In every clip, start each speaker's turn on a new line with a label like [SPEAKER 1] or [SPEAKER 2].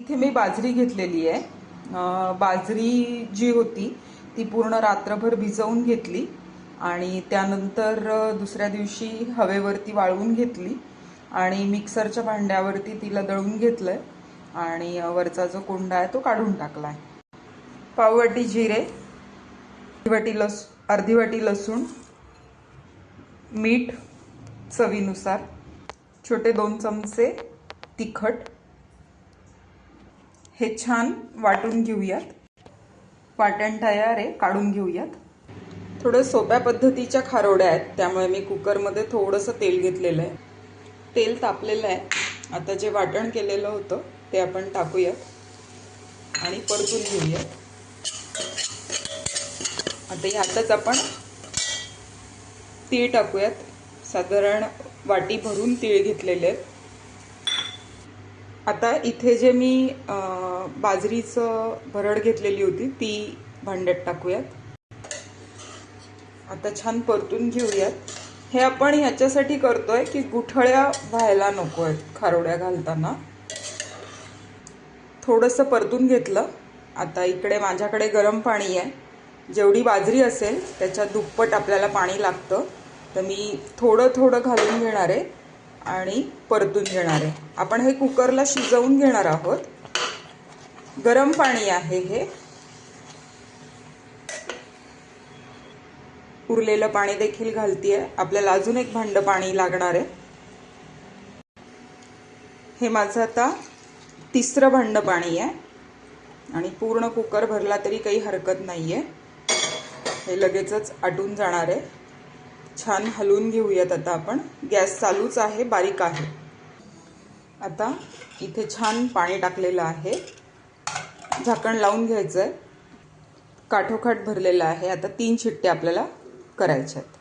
[SPEAKER 1] इथे मी बाजरी घेतलेली आहे। बाजरी जी होती ती पूर्ण रात्रभर भिजवून घेतली आणि त्यानंतर दुसऱ्या दिवशी हवेवरती वाळवून घेतली आणि मिक्सरच्या भांड्यावरती तिला दळून घेतलंय आणि वरचा जो कोंडा आहे तो काढून टाकलाय। पाववाटी जिरे, अर्धी वाटी लसूण, मीठ चवीनुसार, छोटे 2 चमचे तिखट। हे छान वाटून घेऊयात। वाटण तयार आहे, काढून घेऊयात। थोडं सोप्या पद्धतीच्या खारोड्या आहेत त्यामुळे मी कुकरमध्ये थोडंसं तेल घेतलेलं आहे। तेल तापलेलं आहे। आता जे वाटण केलेलं होतं ते आपण टाकूयात आणि परतून घेऊयात। आता यातच आपण तीळ टाकूयात। साधारण वाटी भरून तीळ घेतलेले आहेत। आता इथे जे मी बाजरीचं भरड घेतलेली होती ती भांड्यात टाकूयात। आता छान परतून घेऊयात। हे आपण ह्याच्यासाठी करतोय की गुठळ्या व्हायला नको आहेत खारोड्या घालताना। थोडंसं परतून घेतलं। आता इकडे माझ्याकडे गरम पाणी आहे। जेवढी बाजरी असेल त्याच्या दुप्पट आपल्याला पाणी लागतं, तर मी थोडं थोडं घालून घेणार आहे आणि परतून घेणार आहे। आपण हे कुकरला शिजवून घेणार आहोत। गरम पाणी आहे हे। उरलेलं पाणी देखील घालतीये। आपल्याला अजून एक भांड पाणी लागणार आहे। हे माझं आता तिसरं भांड पाणी आहे आणि पूर्ण कुकर भरला तरी काही हरकत नाहीये। हे लगेचच आटून जाणार आहे। छान हलवून घेऊयात। आता आपण गॅस चालूच आहे, बारीक आहे। आता इथे छान पाणी टाकलेलं आहे। झाकण लावून घ्यायचंय। काठोकाठ भरलेलं आहे। आता 3 शिट्ट्या आपल्याला करायच्या आहेत।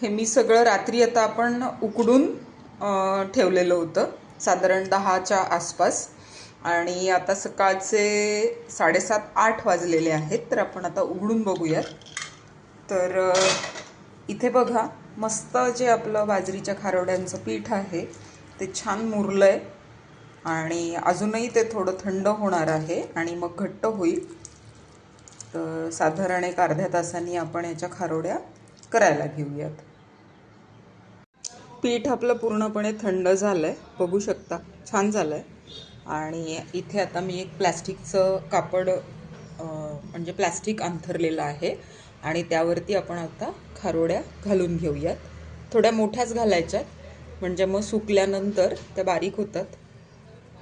[SPEAKER 1] हे मी सगळं रात्री आता आपण उकडून ठेवलेलं होतं, साधारण 10च्या आसपास, आणि आता सकाळचे 7:30-8 वाजलेले आहेत। तर आपण आता उघडून बघूयात। तर इथे बघा, मस्त जे आपलं बाजरीच्या खारोड्यांचं पीठ आहे ते छान मुरलंय आणि अजूनही ते थोडं थंड होणार आहे आणि मग घट्ट होईल। तर साधारण एक अर्ध्या तासांनी आपण याच्या खारोड्या करायला घेऊयात। पीठ आपलं पूर्णपणे थंड झालंय, बघू शकता, छान झालंय। आणि इथे आता मी एक प्लास्टिकचं कापड म्हणजे प्लास्टिक अंथरलेलं आहे आणि त्यावरती आपण आता खारोड्या घालून घेऊयात। थोड्या मोठ्याच घालायच्यात म्हणजे मग सुकल्यानंतर त्या बारीक होतात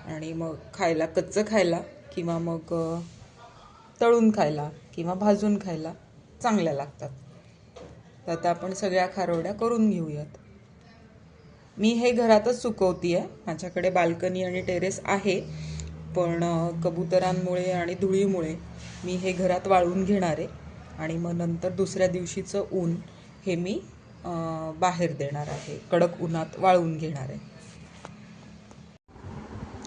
[SPEAKER 1] आणि मग खायला, कच्चं खायला किंवा मग तळून खायला किंवा भाजून खायला चांगल्या लागतात। तर आता आपण सगळ्या खारोड्या करून घेऊयात। मी हे घरातच सुकवतीये। माझ्याकडे बाल्कनी आणि टेरेस आहे, पण कबुतरांमुळे आणि धुळीमुळे मी हे घरात वाळवून घेणार आहे आणि मग नंतर दुसऱ्या दिवशीचं ऊन हे मी बाहेर देणार आहे, कडक उन्हात वाळवून घेणार आहे।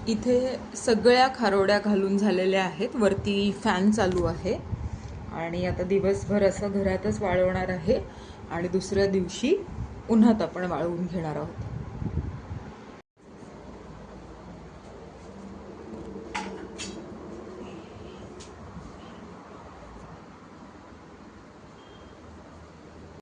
[SPEAKER 1] इथे सगळ्या खारोड्या घालून झालेल्या आहेत। वरती फॅन चालू आहे आणि आता दिवसभर असं घरातच वाळवणार आहे आणि दुसऱ्या दिवशी उन्हात आपण वाळवून घेणार आहोत।